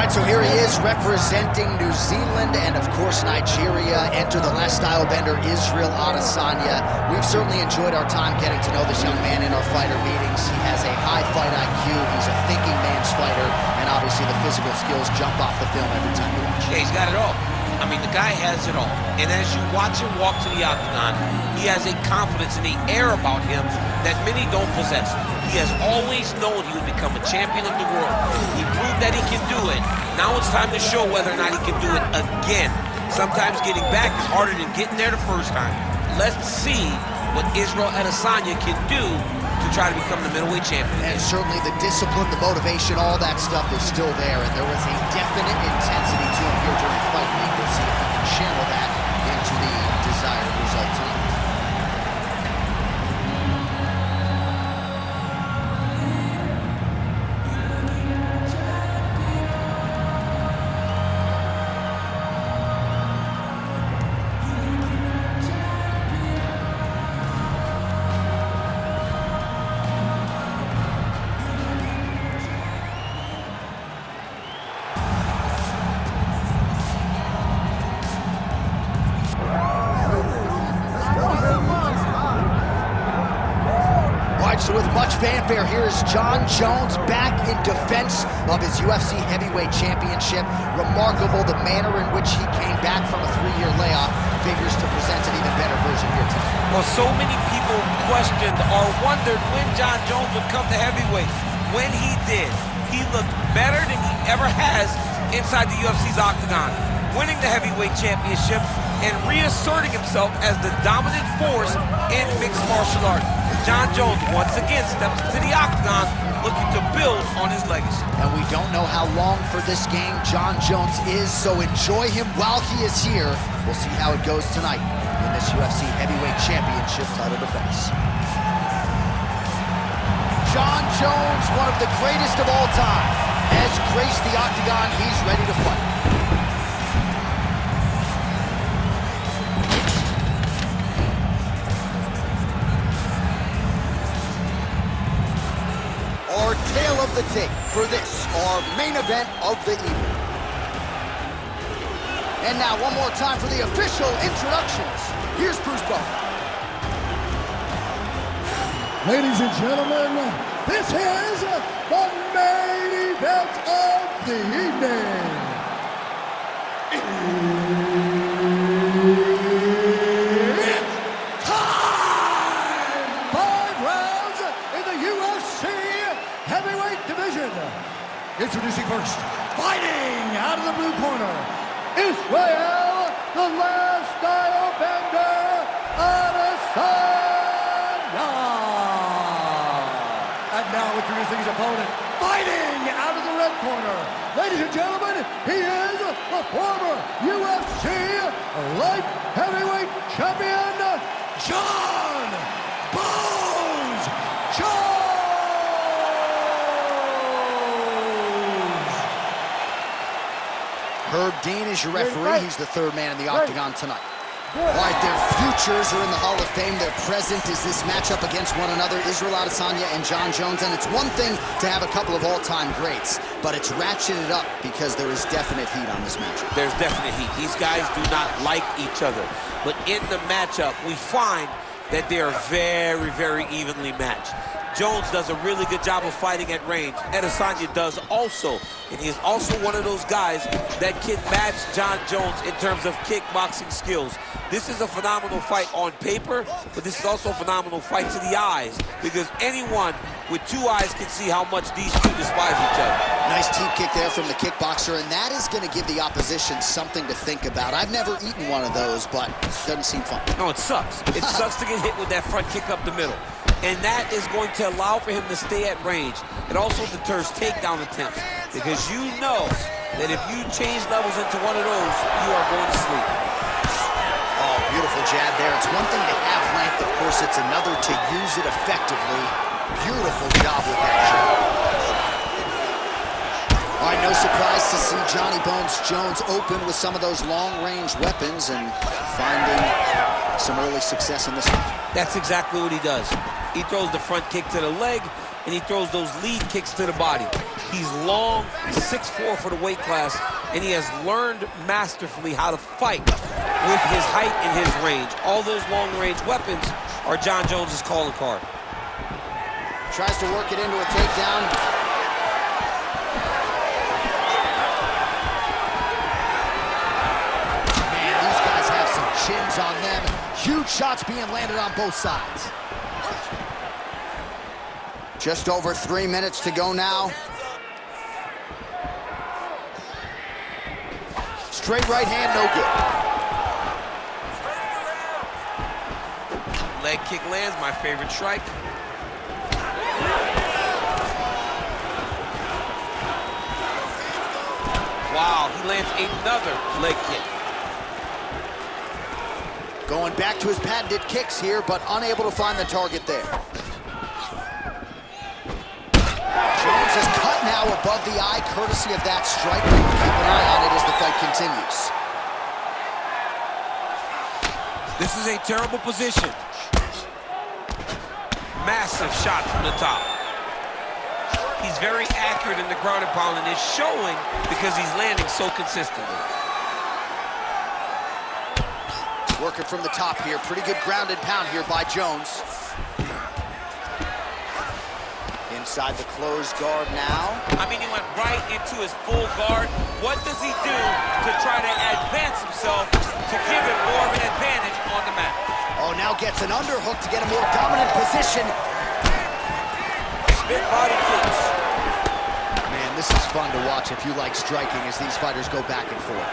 All right, so here he is representing New Zealand and, of course, Nigeria. Enter the last style bender, Israel Adesanya. We've certainly enjoyed our time getting to know this young man in our fighter meetings. He has a high fight IQ. He's a thinking man's fighter, and obviously the physical skills jump off the film every time you watch. Yeah, he's got it all. I mean, the guy has it all. And as you watch him walk to the octagon, he has a confidence and the air about him that many don't possess. He has always known he would become a champion of the world. He proved that he can do it. Now it's time to show whether or not he can do it again. Sometimes getting back is harder than getting there the first time. Let's see what Israel Adesanya can do to try to become the middleweight champion. And certainly the discipline, the motivation, all that stuff is still there. And there was a definite intensity to him here during fight week. We'll see if he can channel that into the desired result tonight. So with much fanfare, here is Jon Jones back in defense of his UFC heavyweight championship. Remarkable the manner in which he came back from a 3-year layoff. Figures to present an even better version here tonight. Well, so many people questioned or wondered when Jon Jones would come to heavyweight. When he did, he looked better than he ever has inside the UFC's octagon, winning the heavyweight championship and reasserting himself as the dominant force in mixed martial arts. Jon Jones once again steps into the octagon looking to build on his legacy. And we don't know how long for this game Jon Jones is, so enjoy him while he is here. We'll see how it goes tonight in this UFC heavyweight championship title defense. Jon Jones, one of the greatest of all time, has graced the octagon. He's ready to fight. Our tale of the tape for this, our main event of the evening. And now, one more time for the official introductions. Here's Bruce Buffer. Ladies and gentlemen, this is the main event of the evening. It's time! 5 rounds in the UFC heavyweight division. Introducing first, fighting out of the blue corner, Israel, the last style bender, Adesanya. And now introducing his opponent, fighting out of the red corner. Ladies and gentlemen, he is the former UFC light heavyweight champion, Jon Jones. Herb Dean is your referee. He's the third man in the octagon tonight. All right, their futures are in the Hall of Fame. Their present is this matchup against one another, Israel Adesanya and Jon Jones. And it's one thing to have a couple of all-time greats, but it's ratcheted up because there is definite heat on this matchup. There's definite heat. These guys do not like each other. But in the matchup, we find that they are very, very evenly matched. Jones does a really good job of fighting at range. Adesanya does also. And he is also one of those guys that can match Jon Jones in terms of kickboxing skills. This is a phenomenal fight on paper, but this is also a phenomenal fight to the eyes, because anyone with 2 eyes can see how much these two despise each other. Nice teep kick there from the kickboxer, and that is going to give the opposition something to think about. I've never eaten one of those, but it doesn't seem fun. No, it sucks. It sucks to get hit with that front kick up the middle. And that is going to allow for him to stay at range. It also deters takedown attempts, because you know that if you change levels into one of those, you are going to sleep. Oh, beautiful jab there. It's one thing to have length. Of course, it's another to use it effectively. Beautiful job with that jab. All right, no surprise to see Johnny Bones Jones open with some of those long-range weapons and finding some early success in this one. That's exactly what he does. He throws the front kick to the leg, and he throws those lead kicks to the body. He's long, 6'4" for the weight class, and he has learned masterfully how to fight with his height and his range. All those long-range weapons are Jon Jones' calling card. Tries to work it into a takedown. Man, these guys have some chins on them. Huge shots being landed on both sides. Just over 3 minutes to go now. Straight right hand, no good. Leg kick lands, my favorite strike. Wow, he lands another leg kick. Going back to his patented kicks here, but unable to find the target there. Jones is cut now above the eye, courtesy of that strike. We'll keep an eye on it as the fight continues. This is a terrible position. Massive shot from the top. He's very accurate in the ground and pound, and it's showing because he's landing so consistently. Working from the top here. Pretty good grounded pound here by Jones. Inside the closed guard now. I mean, he went right into his full guard. What does he do to try to advance himself to give him more of an advantage on the mat? Oh, now gets an underhook to get a more dominant position. Spin body kicks. Man, this is fun to watch if you like striking as these fighters go back and forth.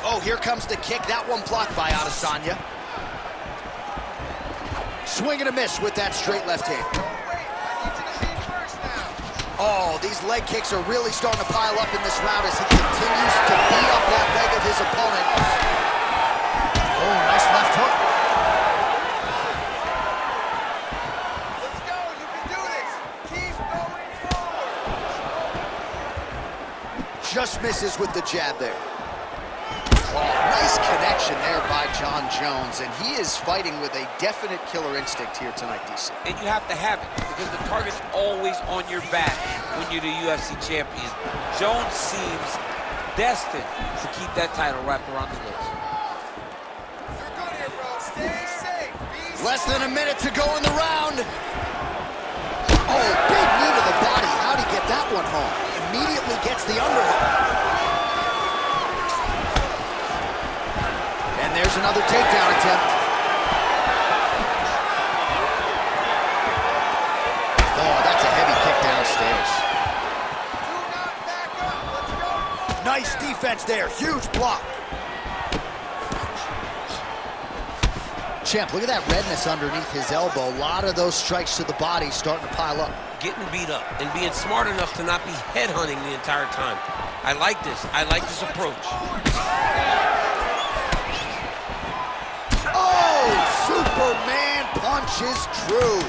Oh, here comes the kick. That one blocked by Adesanya. Swing and a miss with that straight left hand. Oh, these leg kicks are really starting to pile up in this round as he continues to beat up that leg of his opponent. Oh, nice left hook. Let's go, you can do this. Keep going forward. Just misses with the jab there. Oh, nice connection there by Jon Jones, and he is fighting with a definite killer instinct here tonight, DC. And you have to have it because the target's always on your back when you're the UFC champion. Jones seems destined to keep that title wrapped around his waist. You're good here, bro. Stay safe. Less than a minute to go in the round. Oh, big knee to the body. How'd he get that one home? Immediately gets the underhook. And there's another takedown attempt. Oh, that's a heavy kick downstairs. Do not back up. Let's go. Nice defense there. Huge block. Champ, look at that redness underneath his elbow. A lot of those strikes to the body starting to pile up. Getting beat up and being smart enough to not be headhunting the entire time. I like this. I like this approach. Oh, Superman punch is true.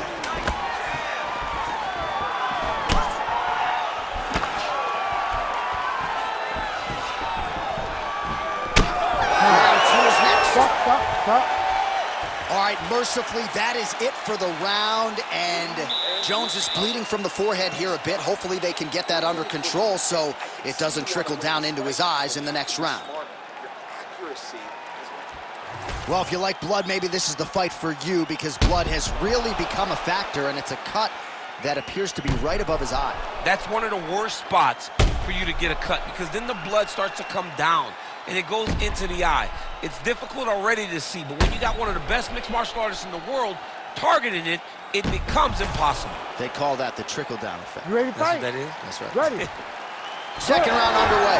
Round two is next. Stop. All right, mercifully, that is it for the round, and Jones is bleeding from the forehead here a bit. Hopefully they can get that under control so it doesn't trickle down into his eyes in the next round. Well, if you like blood, maybe this is the fight for you because blood has really become a factor, and it's a cut that appears to be right above his eye. That's one of the worst spots for you to get a cut because then the blood starts to come down and it goes into the eye. It's difficult already to see, but when you got one of the best mixed martial artists in the world targeting it, it becomes impossible. They call that the trickle-down effect. You ready to That's fight? what that is? That's right. Ready. Second round underway.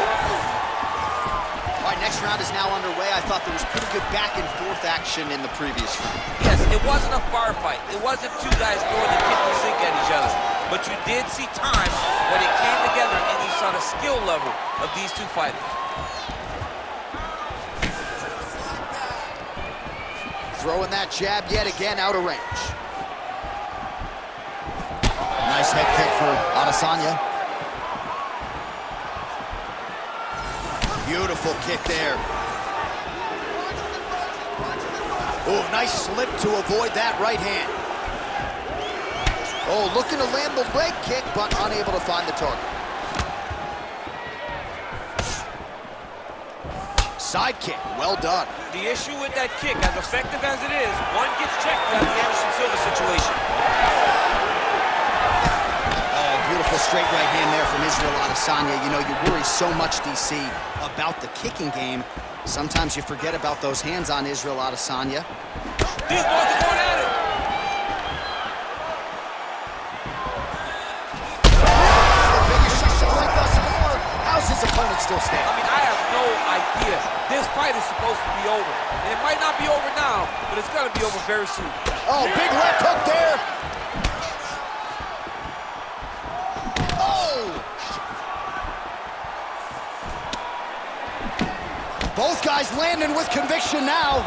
All right, next round is now underway. I thought there was pretty good back-and-forth action in the previous round. Yes, it wasn't a firefight. It wasn't two guys throwing the kitchen sink at each other. But you did see times when it came together and you saw the skill level of these two fighters. Throwing that jab yet again out of range. Nice head kick for Adesanya. Beautiful kick there. Oh, nice slip to avoid that right hand. Oh, looking to land the leg kick, but unable to find the target. Side kick, well done. The issue with that kick, as effective as it is, one gets checked out of the Anderson Silva situation. Oh, beautiful straight right hand there from Israel Adesanya. You know, you worry so much, DC, about the kicking game. Sometimes you forget about those hands on Israel Adesanya. These boys are going at it. The biggest shot showing thus far. How's his opponent still standing? I mean, I have no idea. This fight is supposed to be over. And it might not be over now, but it's going to be over very soon. Oh, big left hook there. Oh! Both guys landing with conviction now.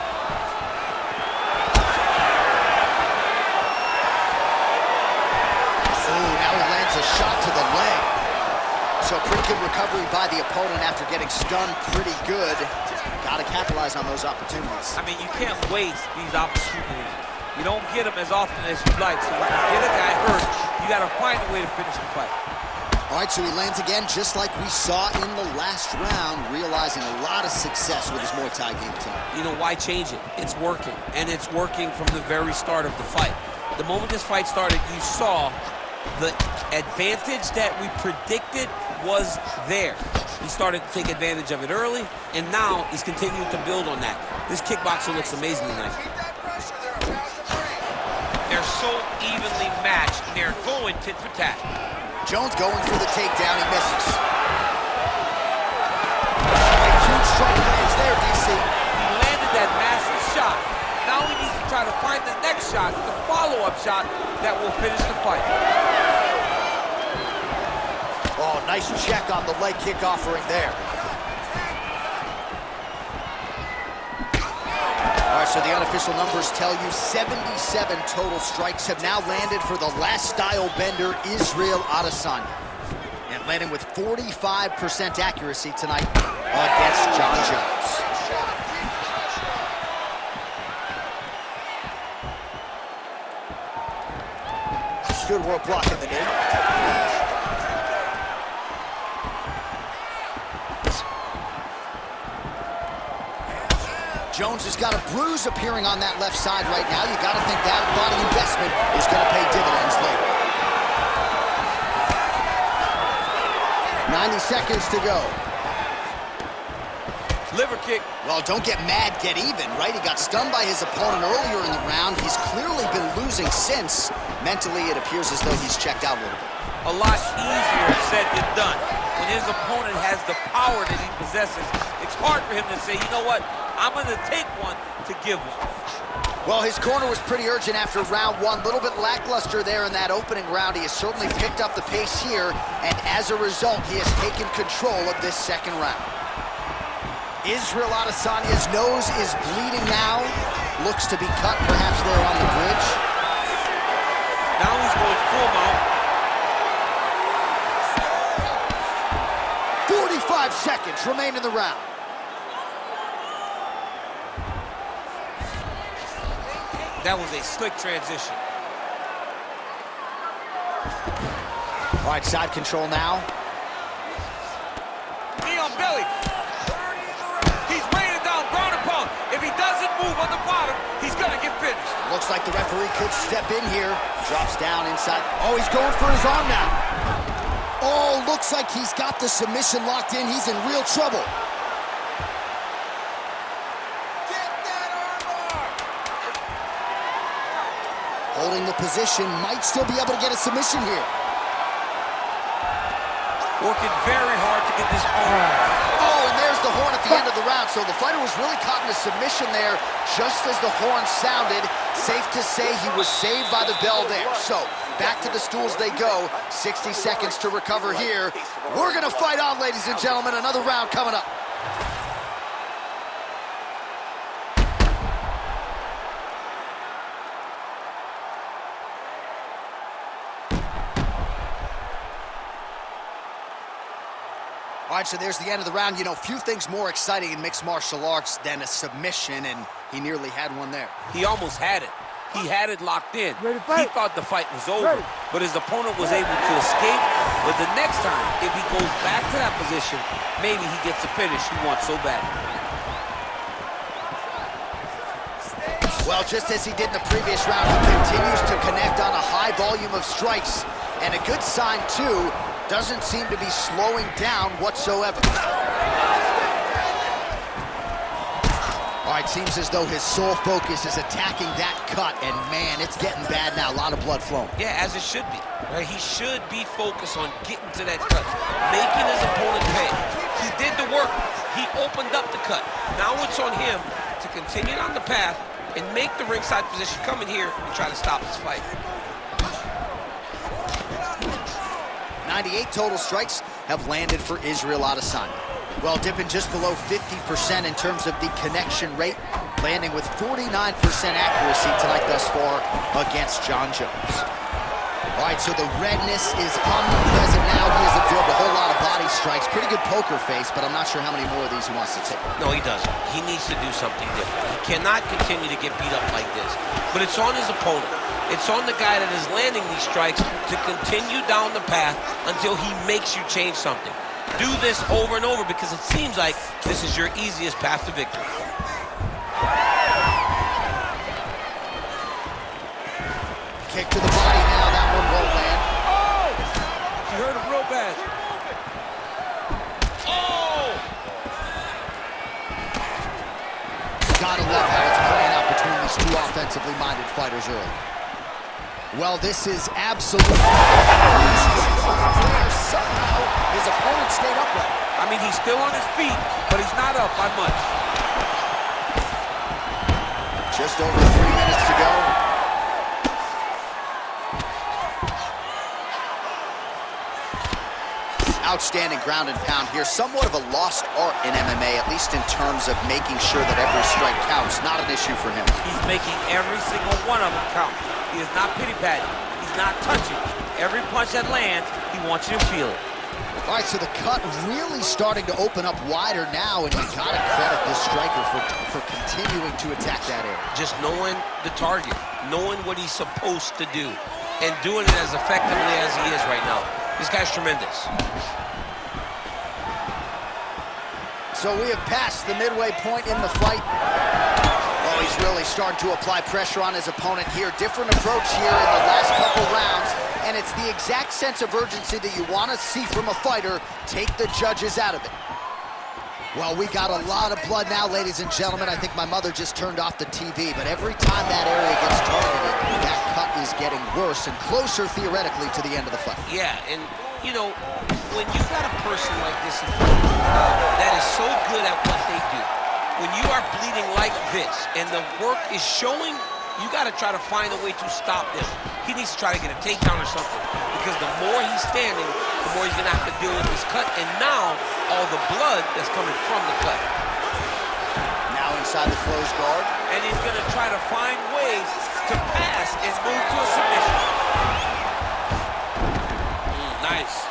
Oh, now he lands a shot to the leg. So pretty good recovery by the opponent after getting stunned pretty good. Got to capitalize on those opportunities. I mean, you can't waste these opportunities. You don't get them as often as you'd like. So when you get a guy hurt, you got to find a way to finish the fight. All right, so he lands again just like we saw in the last round, realizing a lot of success with his Muay Thai game tonight. You know, why change it? It's working, and it's working from the very start of the fight. The moment this fight started, you saw the advantage that we predicted was there. He started to take advantage of it early, and now he's continuing to build on that. This kickboxer looks amazing tonight. Keep that pressure. They're about to break. They're so evenly matched, and they're going tit for tat. Jones going for the takedown, he misses. A huge strike lands there, DC. He landed that massive shot. Now he needs to try to find the next shot, the follow-up shot that will finish the fight. Oh, nice check on the leg kick offering there. All right, so the unofficial numbers tell you 77 total strikes have now landed for the last style bender, Israel Adesanya. And landing with 45% accuracy tonight against Jon Jones. Good work blocking the knee. Jones has got a bruise appearing on that left side right now. You got to think that body investment is going to pay dividends later. 90 seconds to go. Liver kick. Well, don't get mad, get even, right? He got stunned by his opponent earlier in the round. He's clearly been losing since. Mentally, it appears as though he's checked out a little bit. A lot easier said than done. When his opponent has the power that he possesses, it's hard for him to say, you know what, I'm going to take one to give one. Well, his corner was pretty urgent after round one. A little bit lackluster there in that opening round. He has certainly picked up the pace here, and as a result, he has taken control of this second round. Israel Adesanya's nose is bleeding now. Looks to be cut, perhaps there on the bridge. Now he's going full mount. 45 seconds remain in the round. That was a slick transition. All right, side control now. Knee on belly. He's weighing it down, ground and pound. If he doesn't move on the bottom, he's going to get finished. Looks like the referee could step in here. Drops down inside. Oh, he's going for his arm now. Oh, looks like he's got the submission locked in. He's in real trouble. Holding the position, might still be able to get a submission here. Working very hard to get this arm. Oh, and there's the horn at the end of the round. So the fighter was really caught in a submission there just as the horn sounded. Safe to say he was saved by the bell there. So back to the stools they go. 60 seconds to recover here. We're going to fight on, ladies and gentlemen. Another round coming up. All right, so there's the end of the round. You know, few things more exciting in mixed martial arts than a submission, and he nearly had one there. He almost had it. He had it locked in. Ready to He fight. thought the fight was over, but his opponent was able to escape. But the next time, if he goes back to that position, maybe he gets the finish he wants so bad. Well, just as he did in the previous round, he continues to connect on a high volume of strikes. And a good sign, too, doesn't seem to be slowing down whatsoever. All right, seems as though his sole focus is attacking that cut, and man, it's getting bad now. A lot of blood flowing. Yeah, as it should be. Right? He should be focused on getting to that cut, making his opponent pay. He did the work. He opened up the cut. Now it's on him to continue on the path and make the ringside position, come in here and try to stop this fight. 98 total strikes have landed for Israel Adesanya. Well, dipping just below 50% in terms of the connection rate, landing with 49% accuracy tonight thus far against Jon Jones. All right, so the redness is omnipresent now. He has absorbed a whole lot of body strikes. Pretty good poker face, but I'm not sure how many more of these he wants to take. No, he doesn't. He needs to do something different. He cannot continue to get beat up like this. But it's on his opponent. It's on the guy that is landing these strikes to continue down the path until he makes you change something. Do this over and over because it seems like this is your easiest path to victory. Kick to the body now. That one won't land. Oh! He hurt him real bad. Oh! Gotta love how it's playing out between these two offensively minded fighters early. Well, this is absolutely somehow his opponent stayed upright. I mean, he's still on his feet, but he's not up by much. Just over 3 minutes to go. Outstanding ground and pound here. Somewhat of a lost art in MMA, at least in terms of making sure that every strike counts. Not an issue for him. He's making every single one of them count. He is not pity-patting. He's not touching. Every punch that lands, he wants you to feel it. All right, so the cut really starting to open up wider now, and you gotta credit this striker for continuing to attack that area. Just knowing the target, knowing what he's supposed to do, and doing it as effectively as he is right now. This guy's tremendous. So we have passed the midway point in the fight. Oh, he's really starting to apply pressure on his opponent here. Different approach here in the last couple rounds, and it's the exact sense of urgency that you want to see from a fighter. Take the judges out of it. Well, we got a lot of blood now, ladies and gentlemen. I think my mother just turned off the TV, but every time that area gets targeted, that cut is getting worse and closer, theoretically, to the end of the fight. Yeah, and, you know, when you got a person like this in front of you that is so good at what they do, when you are bleeding like this and the work is showing, you got to try to find a way to stop them. He needs to try to get a takedown or something, because the more he's standing, the more he's going to have to deal with this cut, and now all the blood that's coming from the cut. Now inside the closed guard. And he's going to try to find ways to pass and move to a submission. Nice.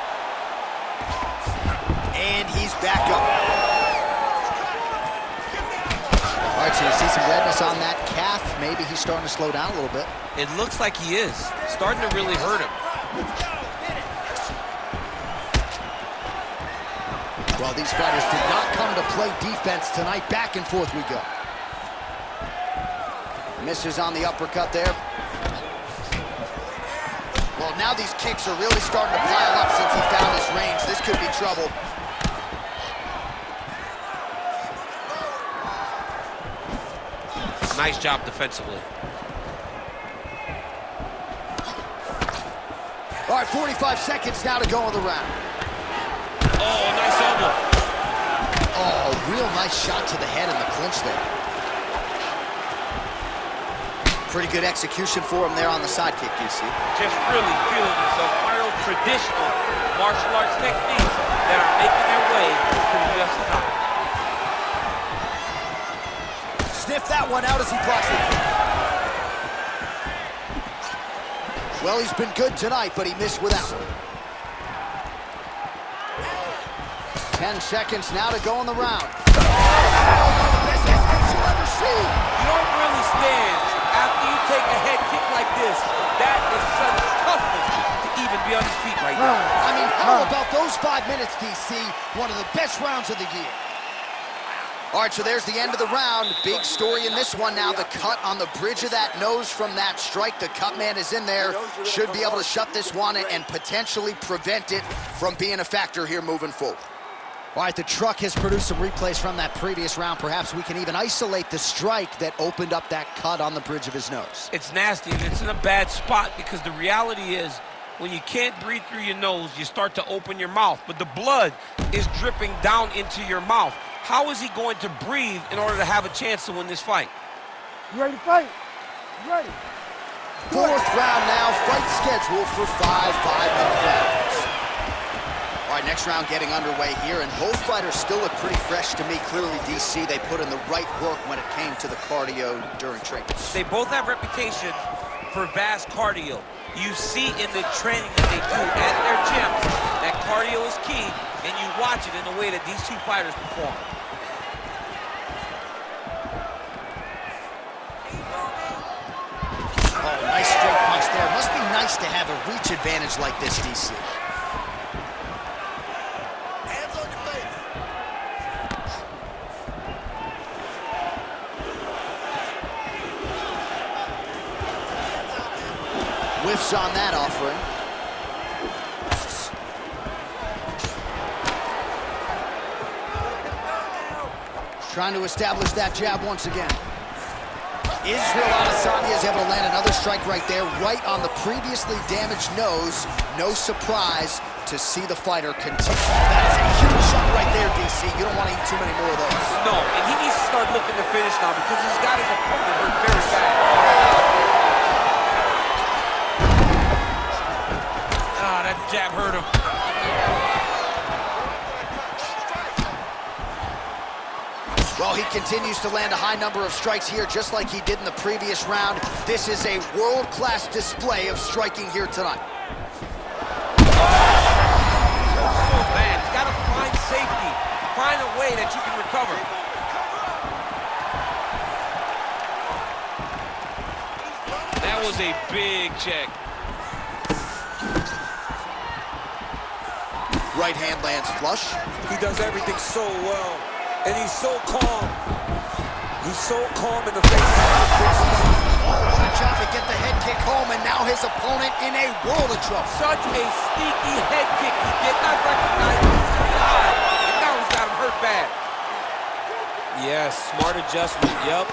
And he's back up. All right, so you see some redness on that calf. Maybe he's starting to slow down a little bit. It looks like he is. Starting to really hurt him. Well, these fighters did not come to play defense tonight. Back and forth we go. Misses on the uppercut there. Well, now these kicks are really starting to pile up since he found his range. This could be trouble. Nice job defensively. All right, 45 seconds now to go in the round. Oh, nice elbow. Oh, real nice shot to the head in the clinch there. Pretty good execution for him there on the sidekick, DC. Just really feeling himself. One of those traditional martial arts techniques that are making their way to the UFC top. Sniff that one out as he blocks the kick. Well, he's been good tonight, but he missed with that one. 10 seconds now to go in the round. Oh, best execution you'll ever see. You don't really stand After you take a head kick like this, that is such toughness to even be on his feet right now. I mean, how about those 5 minutes, DC? One of the best rounds of the year. All right, so there's the end of the round. Big story in this one now. The cut on the bridge of that nose from that strike. The cut man is in there. Should be able to shut this one and potentially prevent it from being a factor here moving forward. All right, the truck has produced some replays from that previous round. Perhaps we can even isolate the strike that opened up that cut on the bridge of his nose. It's nasty, and it's in a bad spot because the reality is when you can't breathe through your nose, you start to open your mouth, but the blood is dripping down into your mouth. How is he going to breathe in order to have a chance to win this fight? You ready to fight? You ready? Fourth round now, fight scheduled for 5 5-minute rounds. All right, next round getting underway here, and both fighters still look pretty fresh to me. Clearly, DC, they put in the right work when it came to the cardio during training. They both have reputation for vast cardio. You see in the training that they do at their gyms that cardio is key, and you watch it in the way that these two fighters perform. Oh, nice straight punch there. Must be nice to have a reach advantage like this, DC. Hands on your face. Whiffs on that offering. Trying to establish that jab once again. Israel Adesanya is able to land another strike right there, right on the previously damaged nose. No surprise to see the fighter continue. That is a huge shot right there, DC. You don't want to eat too many more of those. No, and he needs to start looking to finish now because he's got his opponent hurt very bad. Ah, that jab hurt him. Well, he continues to land a high number of strikes here, just like he did in the previous round. This is a world-class display of striking here tonight. So bad. He's got to find safety. Find a way that you can recover. That was a big check. Right hand lands flush. He does everything so well. And he's so calm. He's so calm in the face of the big stuff. Oh, what a job to get the head kick home, and now his opponent in a world of trouble. Such a sneaky head kick. He did not recognize his eye, and now he's got him hurt bad. Yes, smart adjustment, yep.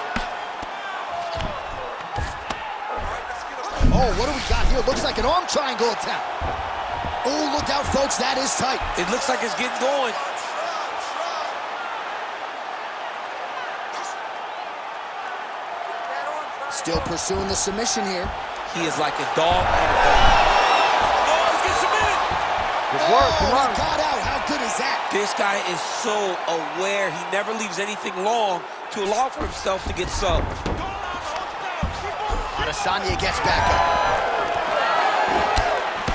Oh, what do we got here? Looks like an arm triangle attempt. Oh, look out, folks, that is tight. It looks like it's getting going. Still pursuing the submission here. He is like a dog on a bone. Oh, he's getting submitted! Good work, Oh, come on. he got out. How good is that? This guy is so aware. He never leaves anything long to allow for himself to get subbed. Adesanya gets back up.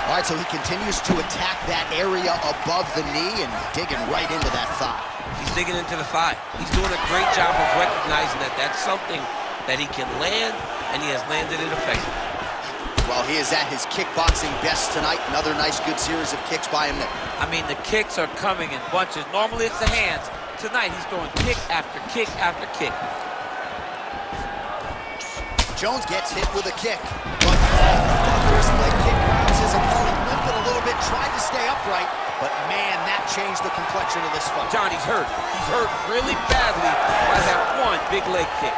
All right, so he continues to attack that area above the knee and digging right into that thigh. He's digging into the thigh. He's doing a great job of recognizing that that's something that he can land, and he has landed it effectively. Well, he is at his kickboxing best tonight. Another nice, good series of kicks by him there. I mean, the kicks are coming in bunches. Normally it's the hands. Tonight he's throwing kick after kick after kick. Jones gets hit with a kick, but thunderous leg kick grounds his opponent, limping a little bit, tried to stay upright, but man, that changed the complexion of this fight. John, he's hurt. He's hurt really badly by that one big leg kick.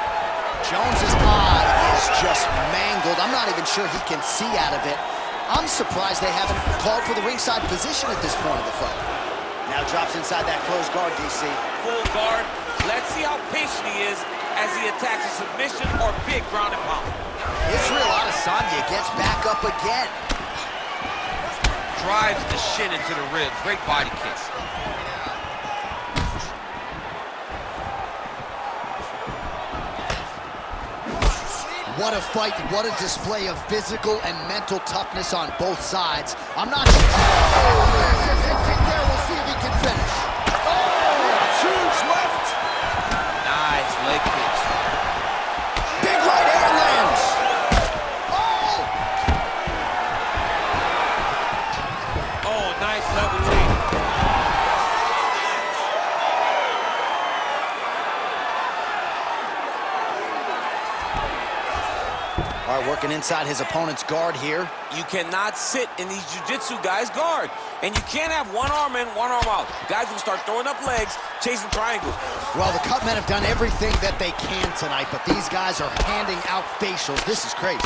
Jones's eye is just mangled. I'm not even sure he can see out of it. I'm surprised they haven't called for the ringside position at this point of the fight. Now drops inside that closed guard, DC. Full guard. Let's see how patient he is as he attacks a submission or big ground and pound. Israel Adesanya gets back up again. Drives the shin into the ribs. Great body kick. What a fight, what a display of physical and mental toughness on both sides. I'm not sure. Oh, there's his head kick there. We'll see if he can finish. Oh, huge left. Nice leg kicks. Big right hand lands. All right, working inside his opponent's guard here. You cannot sit in these jiu-jitsu guys' guard. And you can't have one arm in, one arm out. Guys will start throwing up legs, chasing triangles. Well, the cut men have done everything that they can tonight, but these guys are handing out facials. This is crazy.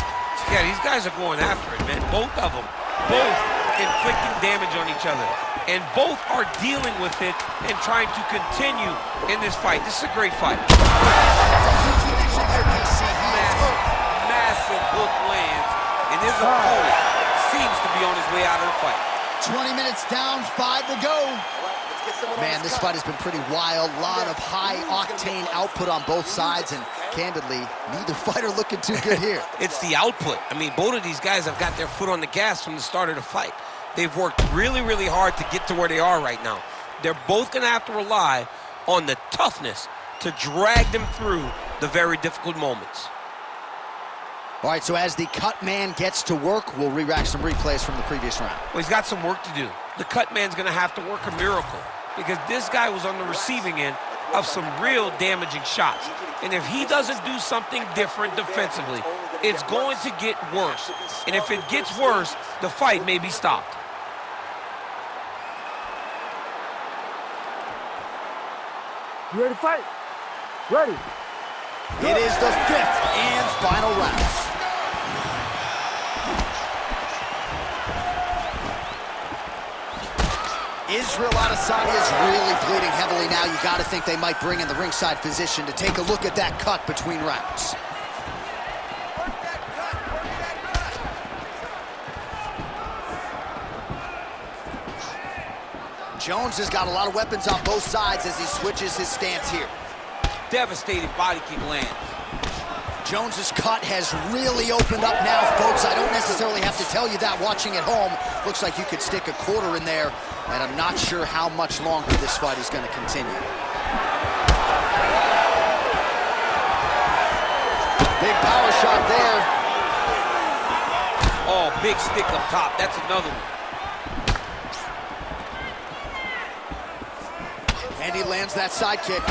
Yeah, these guys are going after it, man. Both of them. Both inflicting damage on each other. And both are dealing with it and trying to continue in this fight. This is a great fight. Massive hook lands, and his opponent seems to be on his way out of the fight. 20 minutes down, 5 to go. Man, this fight has been pretty wild. A lot of high-octane output on both sides, and candidly, neither fighter looking too good here. It's the output. I mean, both of these guys have got their foot on the gas from the start of the fight. They've worked really, really hard to get to where they are right now. They're both going to have to rely on the toughness to drag them through the very difficult moments. All right, so as the cut man gets to work, we'll re-rack some replays from the previous round. Well, he's got some work to do. The cut man's going to have to work a miracle because this guy was on the receiving end of some real damaging shots. And if he doesn't do something different defensively, it's going to get worse. And if it gets worse, the fight may be stopped. You ready to fight? Ready. It is the 5th and final round. Israel Adesanya is really bleeding heavily now. You got to think they might bring in the ringside physician to take a look at that cut between rounds. Jones has got a lot of weapons on both sides as he switches his stance here. Devastating body kick land. Jones's cut has really opened up now, folks. I don't necessarily have to tell you that watching at home. Looks like you could stick a quarter in there, and I'm not sure how much longer this fight is going to continue. Big power shot there. Oh, big stick up top. That's another one. And he lands that side kick.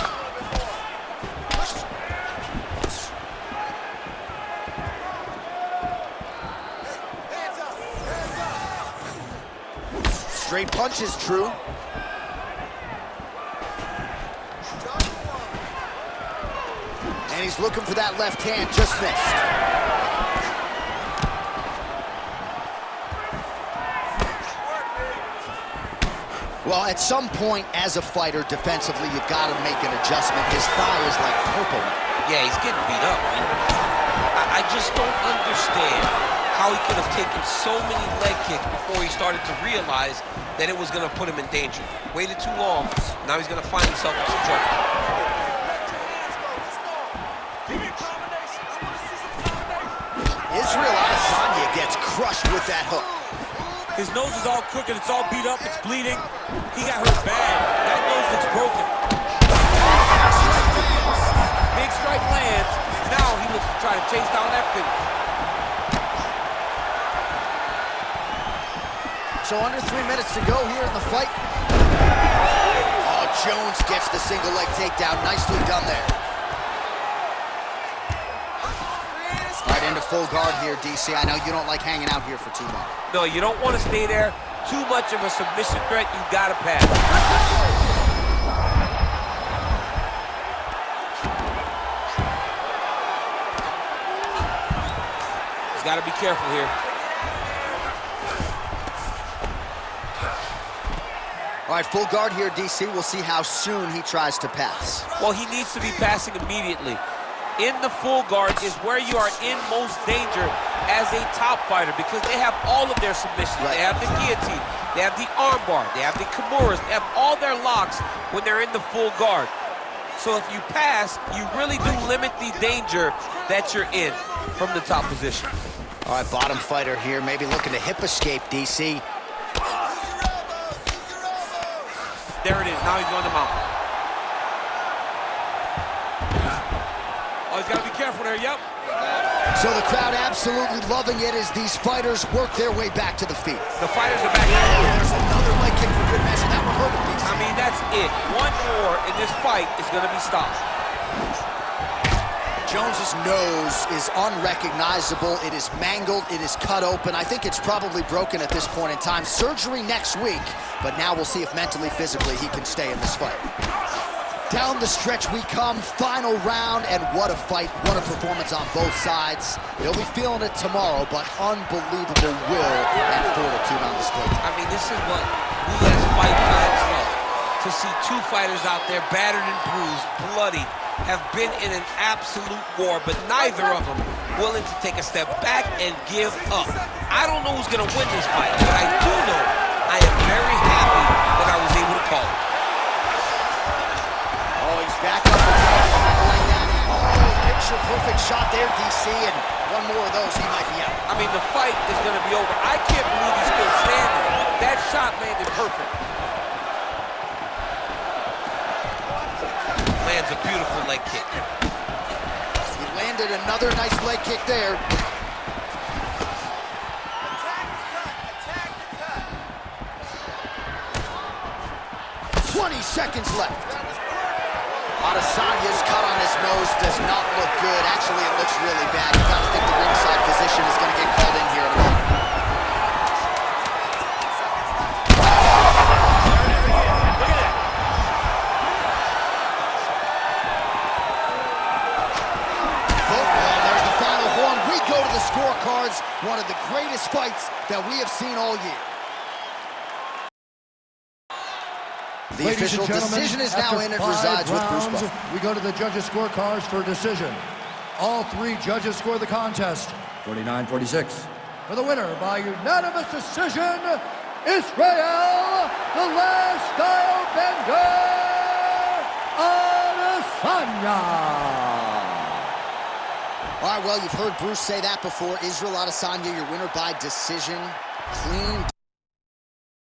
Straight punch is true. And he's looking for that left hand, just missed. Well, at some point as a fighter defensively, you've got to make an adjustment. His thigh is like purple. Yeah, he's getting beat up, man. I just don't understand how he could have taken so many leg kicks before he started to realize that it was going to put him in danger. Waited too long. Now he's going to find himself in some trouble. Israel Adesanya gets crushed with that hook. His nose is all crooked, it's all beat up, it's bleeding. He got hurt bad. That nose looks broken. Big strike lands. Now he looks to try to chase down that finish. So under 3 minutes to go here in the fight. Oh, Jones gets the single leg takedown. Nicely done there. Right into full guard here, DC. I know you don't like hanging out here for too long. No, you don't want to stay there. Too much of a submission threat, you got to pass. He's got to be careful here. All right, full guard here, DC. We'll see how soon he tries to pass. Well, he needs to be passing immediately. In the full guard is where you are in most danger as a top fighter because they have all of their submissions. Right. They have the guillotine, they have the armbar, they have the kimuras, they have all their locks when they're in the full guard. So if you pass, you really do limit the danger that you're in from the top position. All right, bottom fighter here, maybe looking to hip escape, DC. There it is, now he's going to mount. Oh, he's got to be careful there, yep. So the crowd absolutely loving it as these fighters work their way back to the feet. The fighters are back. There's another leg kick for good measure. That one hurt him, DC. I mean, that's it. One more and this fight is going to be stopped. Jones's nose is unrecognizable. It is mangled. It is cut open. I think it's probably broken at this point in time. Surgery next week, but now we'll see if mentally, physically, he can stay in this fight. Down the stretch we come, final round, and what a fight, what a performance on both sides. He'll be feeling it tomorrow, but unbelievable will and fortitude on display. I mean, this is what we as fight fans love. To see two fighters out there battered and bruised, bloody, have been in an absolute war, but neither of them willing to take a step back and give up. I don't know who's going to win this fight, but I do know I am very happy that I was able to call it. Oh, he's back up and that. Oh, picture perfect shot there, DC, and one more of those, he might be out. I mean, the fight is going to be over. I can't believe he's still standing. That shot landed perfect. Lands a beautiful leg kick. He landed another nice leg kick there. Attack the cut. 20 seconds left. Adesanya's cut on his nose does not look good. Actually, it looks really bad. You gotta think the ringside physician is gonna get called in here in a moment. Scorecards, one of the greatest fights that we have seen all year. The official decision is now in and resides with Bruce Buffer. We go to the judges' scorecards for decision. All three judges score the contest 49-46. For the winner by unanimous decision, Israel, the last style bender, Adesanya. All right, well, you've heard Bruce say that before. Israel Adesanya, your winner by decision. Clean.